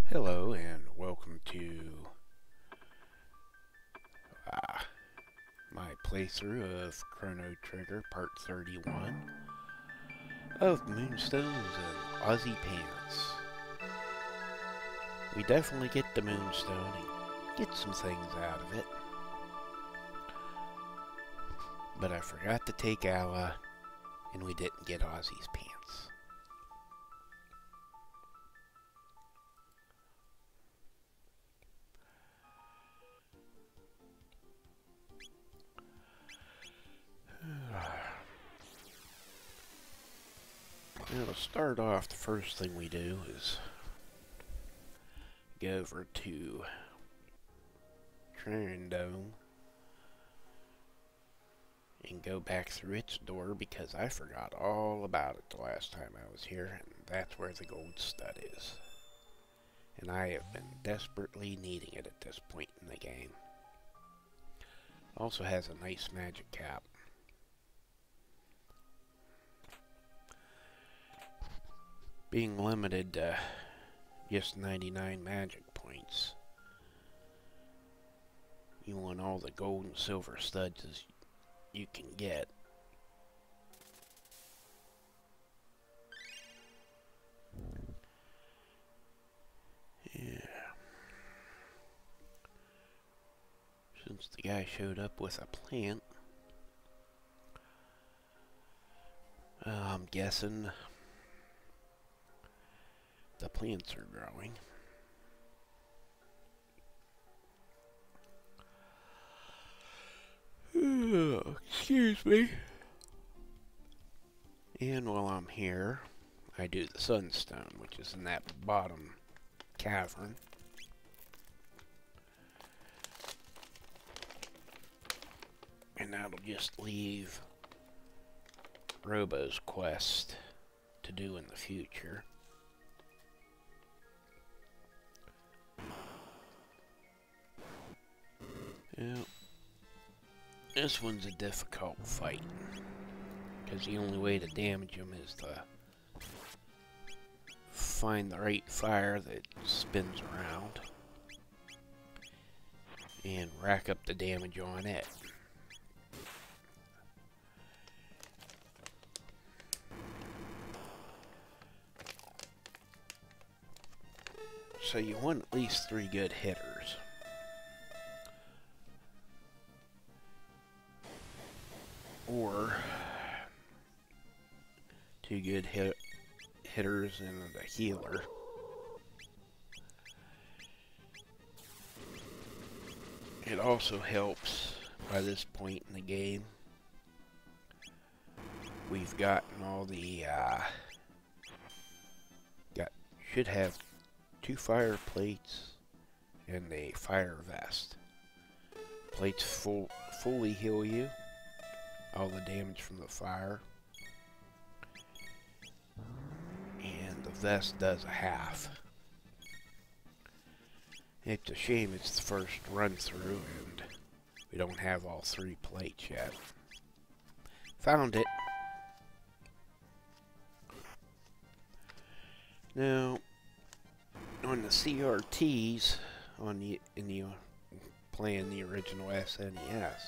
Hello and welcome to my playthrough of Chrono Trigger Part 31 of Moonstones and Ozzy Pants. We definitely get the Moonstone and get some things out of it. But I forgot to take Alla and we didn't get Ozzy's pants. Now to start off, the first thing we do is go over to Dome and go back through its door because I forgot all about it the last time I was here, and that's where the gold stud is. And I have been desperately needing it at this point in the game. Also has a nice magic cap. Being limited to just 99 magic points, you want all the gold and silver studs as you can get. Yeah. Since the guy showed up with a plant, I'm guessing the plants are growing. Excuse me. And while I'm here, I do the sunstone, which is in that bottom cavern. And that'll just leave Robo's quest to do in the future. Yeah. This one's a difficult fight, because the only way to damage him is to find the right fire that spins around and rack up the damage on it. So you want at least 3 good hitters. Or 2 good hitters and a healer. It also helps by this point in the game. We've gotten all the should have 2 fire plates and a fire vest. Plates fully heal you all the damage from the fire, and the vest does a half. It's a shame it's the first run through and we don't have all 3 plates yet. Found it. Now on the CRTs playing the original SNES,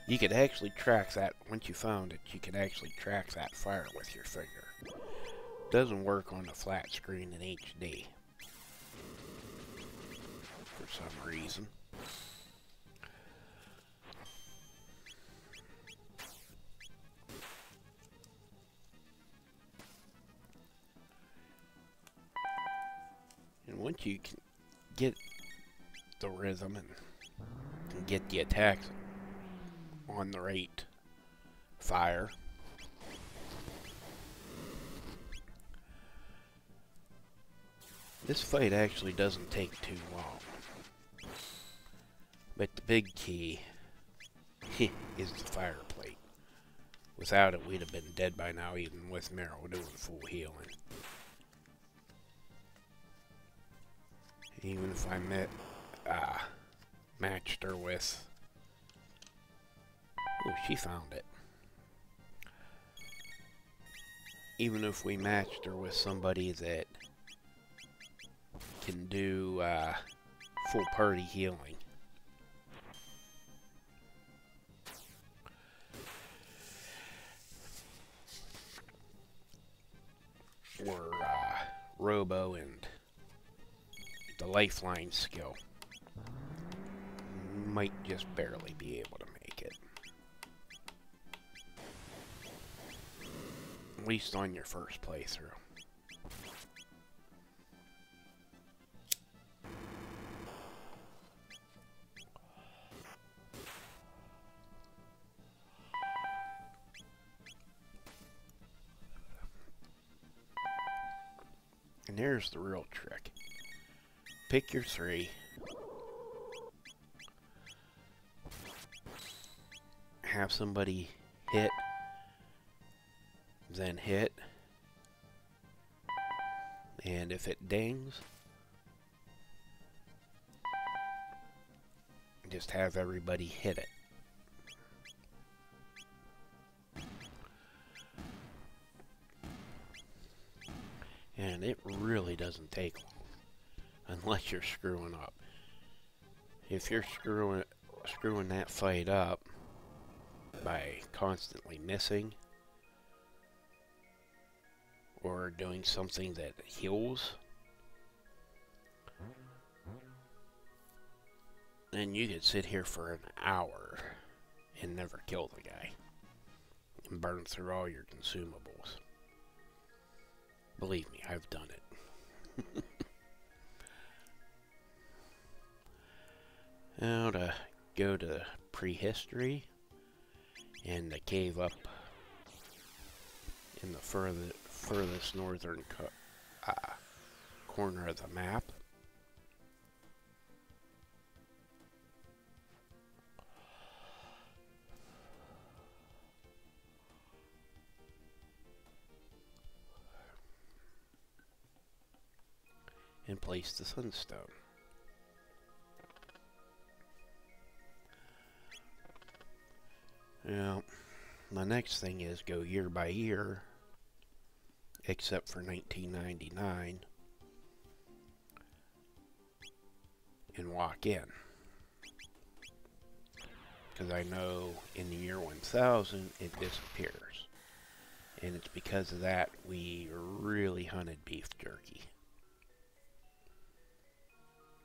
you could actually track that. Once you found it, you could actually track that fire with your finger. Doesn't work on the flat screen in HD for some reason. And once you can get the rhythm and can get the attacks on the right fire, this fight actually doesn't take too long. But the big key is the fire plate. Without it, we'd have been dead by now, even with Meryl doing full healing. Even if I matched her with... Oh, she found it. Even if we matched her with somebody that can do full party healing. Or Robo and the Lifeline skill might just barely be able to make it. At least on your first playthrough. And here's the real trick. Pick your 3. Have somebody hit, then hit, and if it dings, just have everybody hit it. And it really doesn't take long, unless you're screwing up. If you're screwing that fight up by constantly missing, or doing something that heals, then you could sit here for an hour and never kill the guy, and burn through all your consumables. Believe me, I've done it. Now to go to prehistory and the cave up in the furthest northern corner of the map. And place the sunstone. Now, my next thing is go year by year, except for 1999, and walk in. Because I know in the year 1000 it disappears. And it's because of that we really hunted beef jerky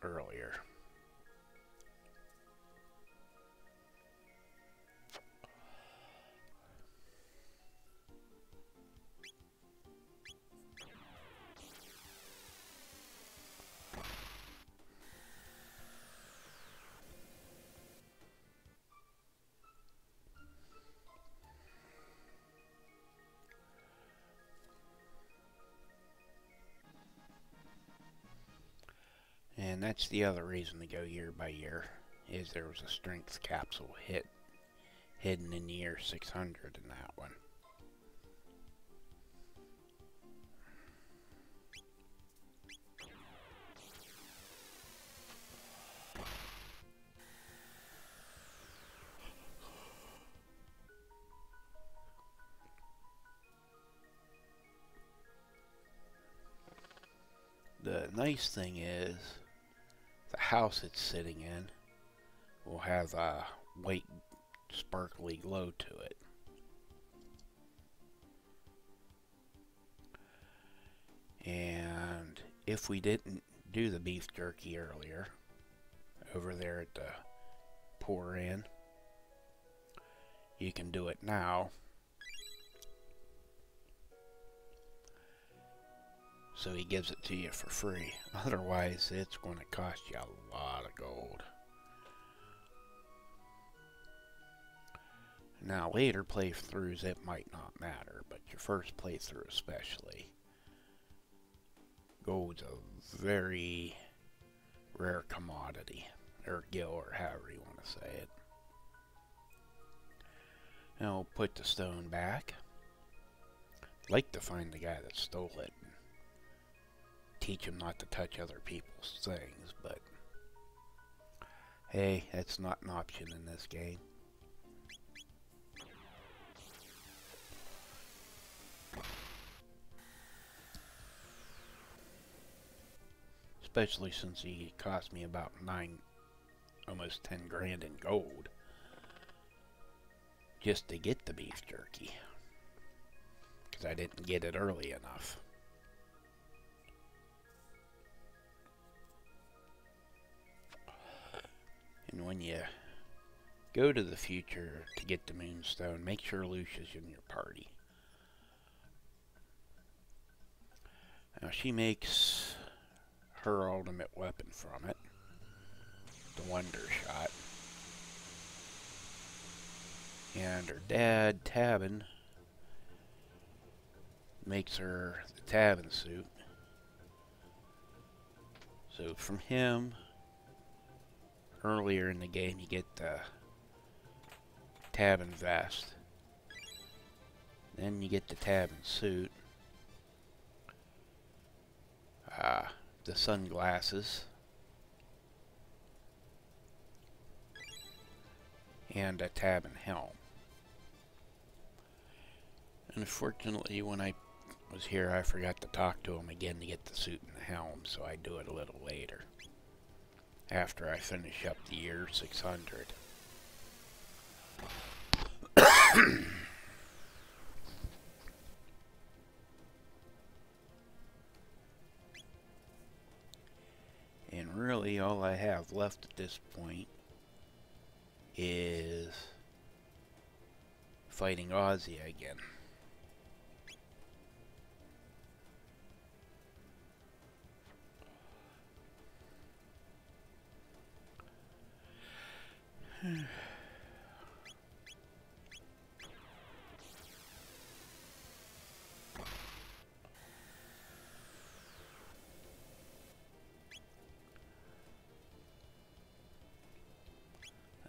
earlier. And that's the other reason to go year by year, is there was a strength capsule hidden in the year 600 in that one. The nice thing is, the house it's sitting in will have a white sparkly glow to it. And if we didn't do the beef jerky earlier, over there at the pour in, you can do it now. So he gives it to you for free. Otherwise, it's going to cost you a lot of gold. Now, later playthroughs, it might not matter, but your first playthrough especially, gold's a very rare commodity, or gil, or however you want to say it. Now, we'll put the stone back. I'd like to find the guy that stole it. Teach him not to touch other people's things, but hey, that's not an option in this game. especially since he cost me about 9, almost 10 grand in gold just to get the beef jerky, because I didn't get it early enough. And when you go to the future to get the Moonstone, make sure Lucia's in your party. Now she makes her ultimate weapon from it, the Wonder Shot. And her dad, Tabin, makes her the Tabin suit. So from him, earlier in the game, you get the Tabin vest. Then you get the Tabin suit. The sunglasses. And a Tabin helm. Unfortunately, when I was here, I forgot to talk to him again to get the suit and the helm, so I do it a little later, after I finish up the year 600. And really, all I have left at this point is fighting Ozzy again.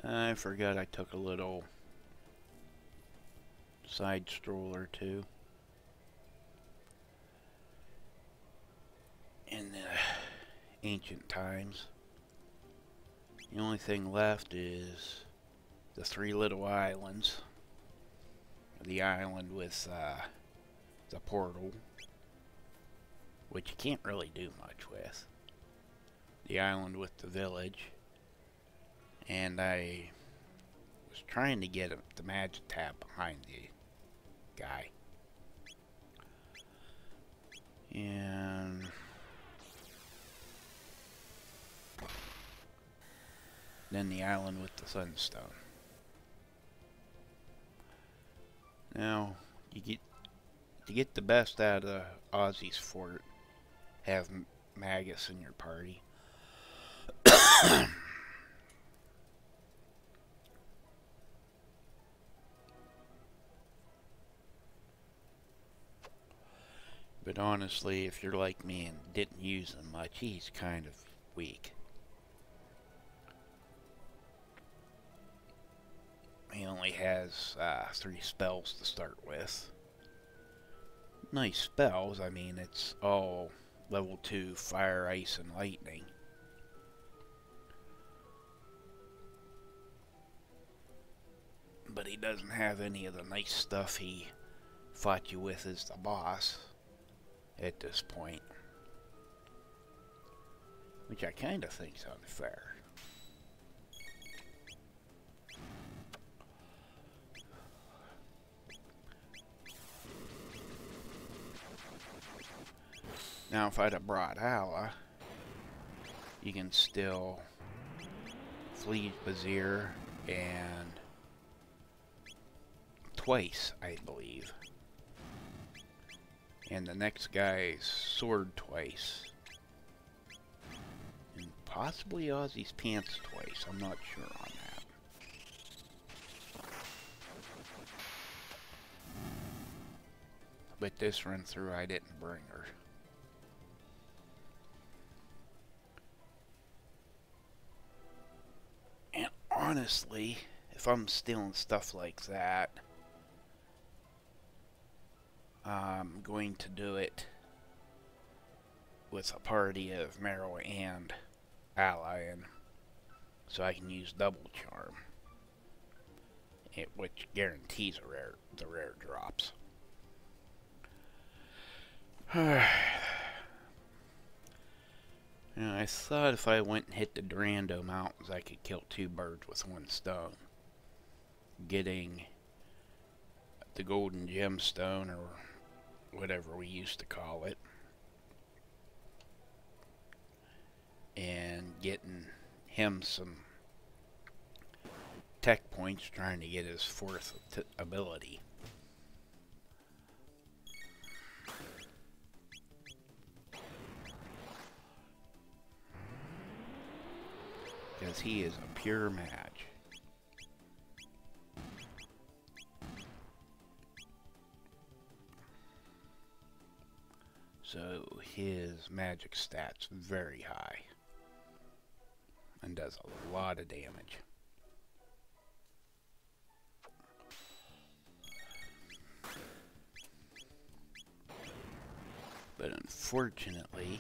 I forgot I took a little side stroll or two. In the ancient times, the only thing left is the 3 little islands. The island with the portal, which you can't really do much with. The island with the village. And I was trying to get the magic tab behind the guy. And then the island with the sunstone. Now, to get the best out of Ozzy's fort, have Magus in your party. But honestly, if you're like me and didn't use him much, he's kind of weak. He only has 3 spells to start with. Nice spells, I mean, it's all level 2 fire, ice, and lightning. But he doesn't have any of the nice stuff he fought you with as the boss at this point, which I kind of think is unfair. Now if I'd have brought Ala, you can still flee Bazir and twice, I believe. And the next guy's sword twice. And possibly Ozzy's pants twice. I'm not sure on that. But this run through, I didn't bring her. And honestly, if I'm stealing stuff like that, I'm going to do it with a party of Marrow and Ally, and so I can use double charm, which guarantees the rare drops. And I thought if I went and hit the Durando Mountains, I could kill two birds with one stone. Getting the golden gemstone, or whatever we used to call it, and getting him some tech points trying to get his fourth ability. Because he is a pure match. So his magic stats very high and does a lot of damage. But unfortunately,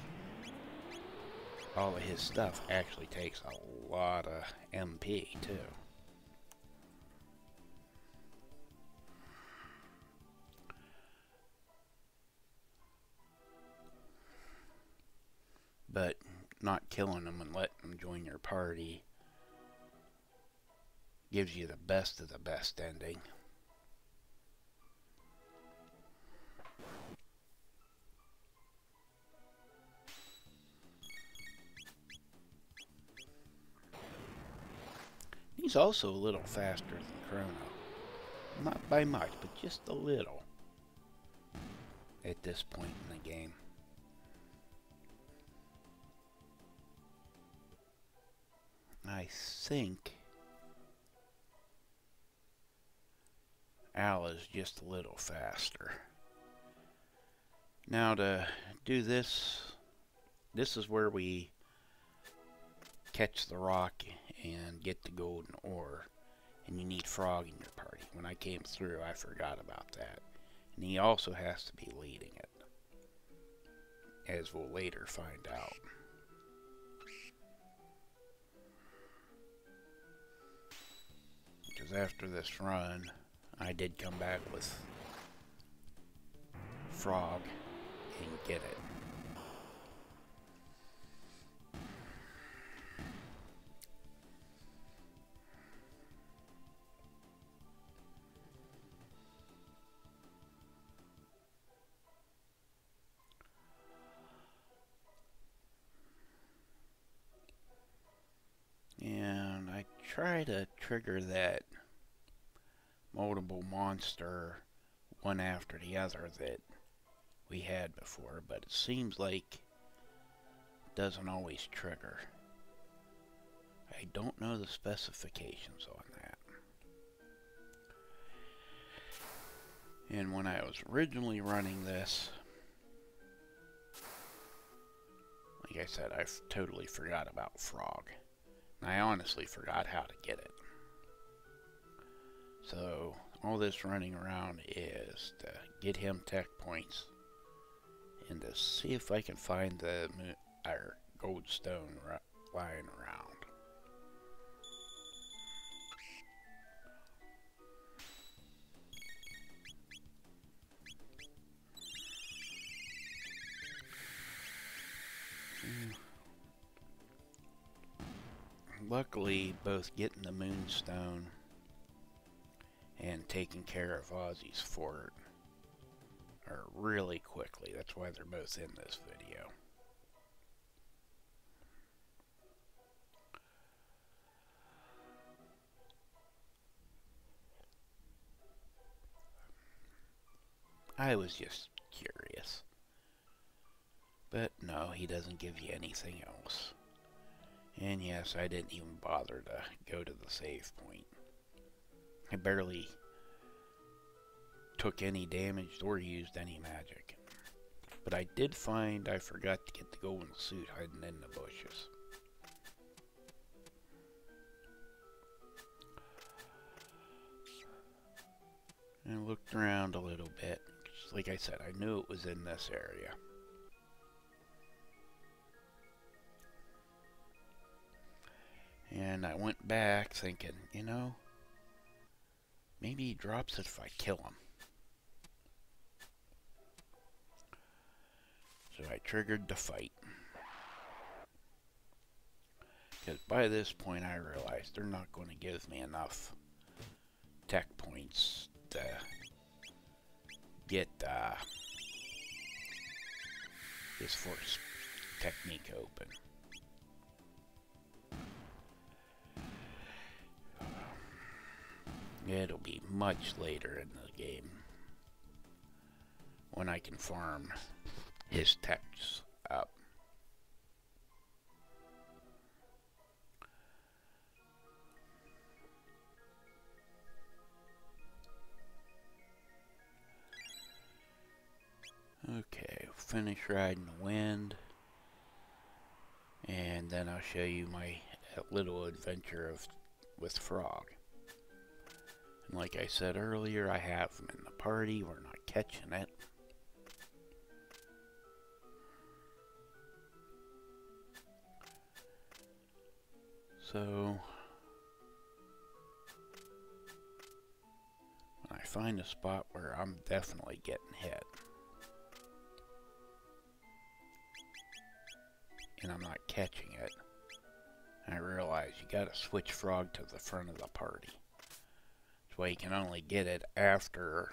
all of his stuff actually takes a lot of MP too. But not killing them and letting them join your party gives you the best of the best ending. He's also a little faster than Chrono. Not by much, but just a little at this point in the game. I think Al is just a little faster. Now to do this, this is where we catch the rock and get the golden ore, and you need Frog in your party. When I came through, I forgot about that. And he also has to be leading it, as we'll later find out. Because after this run, I did come back with Frog and get it. And I try to trigger that multiple monster one after the other that we had before, but it seems like it doesn't always trigger. I don't know the specifications on that. And when I was originally running this, like I said, I totally forgot about Frog. And I honestly forgot how to get it. So all this running around is to get him tech points and to see if I can find the gold stone lying around. Luckily, both getting the Moonstone and taking care of Ozzy's fort are really quickly. That's why they're both in this video. I was just curious. But no, he doesn't give you anything else. And yes, I didn't even bother to go to the save point. I barely took any damage or used any magic. But I did find I forgot to get the golden suit hiding in the bushes. And I looked around a little bit. Like I said, I knew it was in this area. And I went back thinking, you know, maybe he drops it if I kill him. So I triggered the fight. Because by this point I realized they're not going to give me enough tech points to get this force technique open. It'll be much later in the game when I can farm his techs up. Okay, finish riding the wind, and then I'll show you my little adventure with Frog. And like I said earlier, I have him in the party. We're not catching it. So when I find a spot where I'm definitely getting hit, and I'm not catching it, I realize you gotta switch Frog to the front of the party. That's why you can only get it after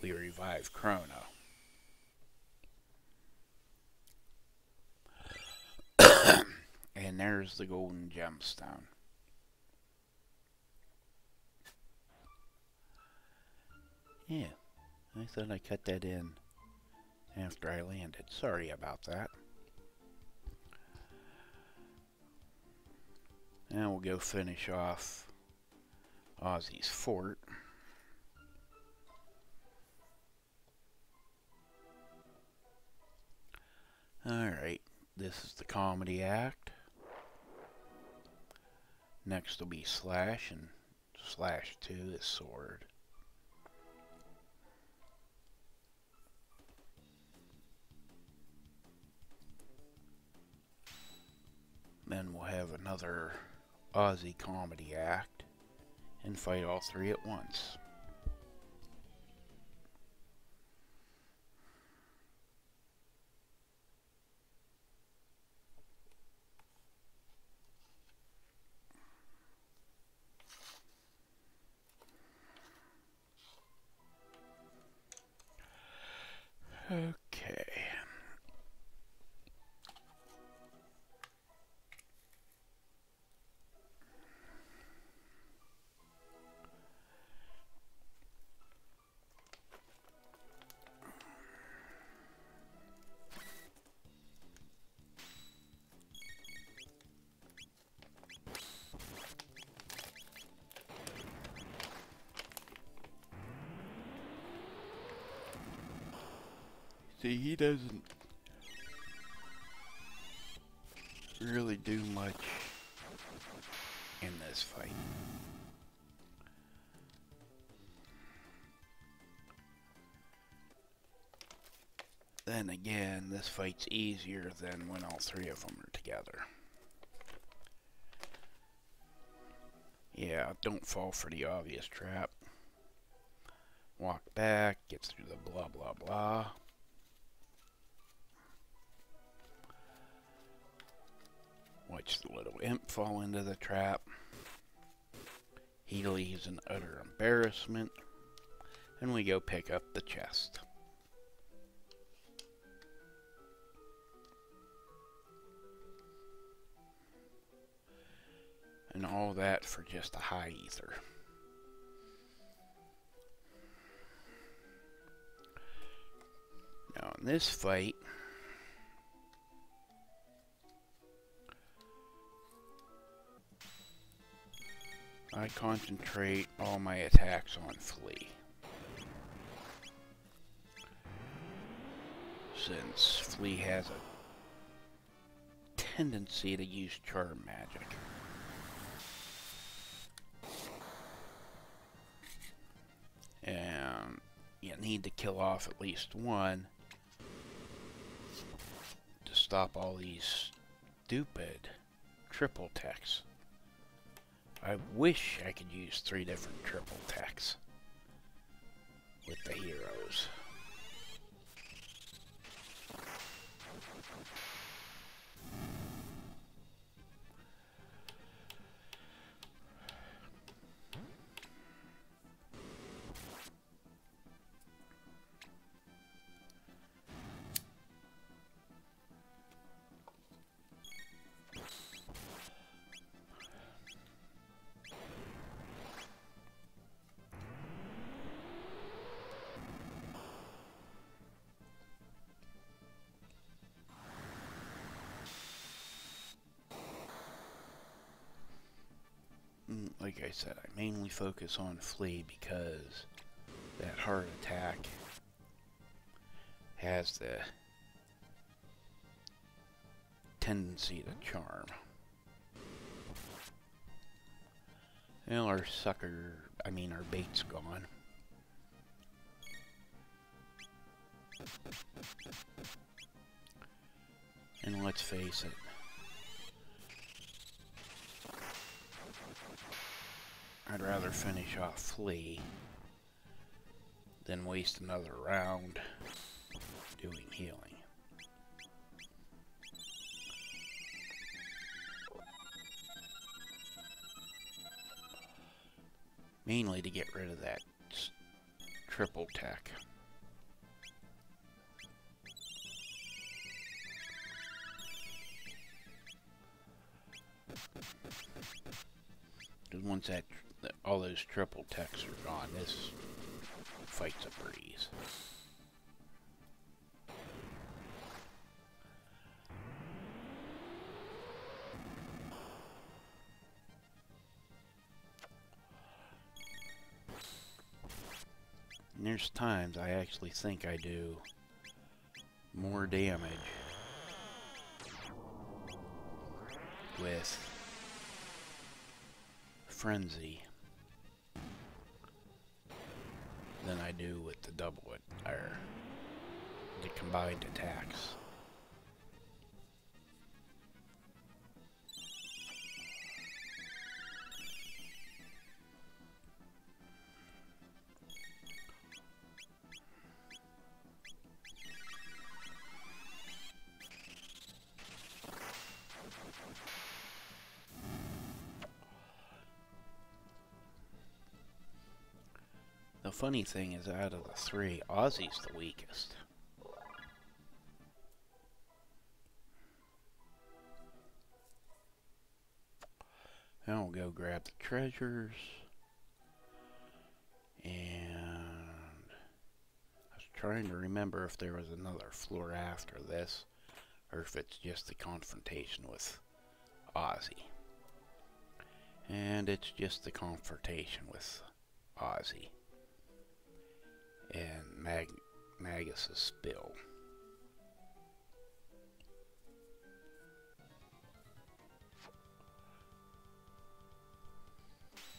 we revive Chrono. And there's the golden gemstone. Yeah, I thought I cut that in after I landed. Sorry about that. Now we'll go finish off Ozzy's fort. Alright, this is the comedy act. Next will be Slash, and Slash 2 is Sword. Then we'll have another Ozzy comedy act and fight all three at once. Okay. See, he doesn't really do much in this fight. Then again, this fight's easier than when all three of them are together. Yeah, don't fall for the obvious trap. Walk back, get through the blah blah blah. Watch the little imp fall into the trap. He leaves an utter embarrassment. And we go pick up the chest. And all that for just a high ether. Now in this fight, I concentrate all my attacks on Flea. Since Flea has a tendency to use charm magic. And you need to kill off at least one to stop all these stupid triple techs. I wish I could use 3 different triple techs with the heroes. like I said, I mainly focus on Flea because that heart attack has the tendency to charm. Well, our bait's gone. And let's face it, I'd rather finish off Flea than waste another round doing healing. Mainly to get rid of that triple tech. Because once all those triple techs are gone, this fight's a breeze. And there's times I actually think I do more damage with Frenzy than I do with the the combined attacks. The funny thing is, out of the three, Ozzy's the weakest. Now we'll go grab the treasures. And I was trying to remember if there was another floor after this, or if it's just the confrontation with Ozzy. And it's just the confrontation with Ozzy and Magus's spill.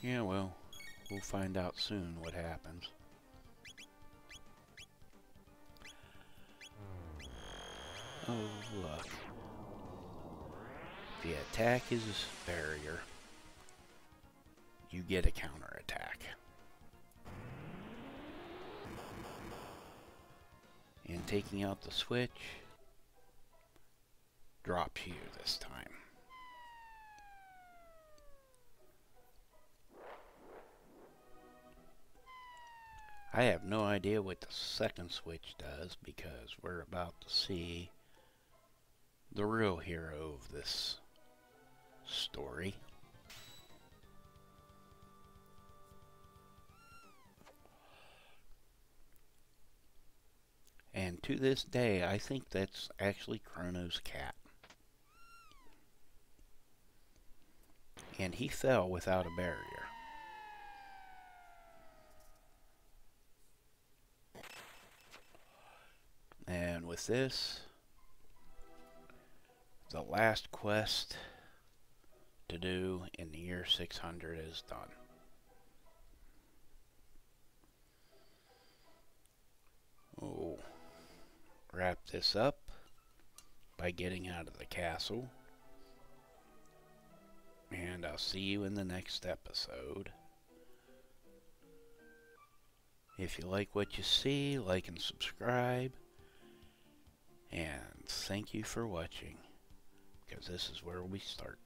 Yeah, well, we'll find out soon what happens. Oh, look. If you attack his barrier, you get a counterattack. And taking out the switch drops you this time. I have no idea what the second switch does because we're about to see the real hero of this story. And to this day, I think that's actually Chrono's cat. And he fell without a barrier. And with this, the last quest to do in the year 600 is done. Oh, wrap this up by getting out of the castle. And I'll see you in the next episode. If you like what you see, like and subscribe. And thank you for watching, because this is where we start.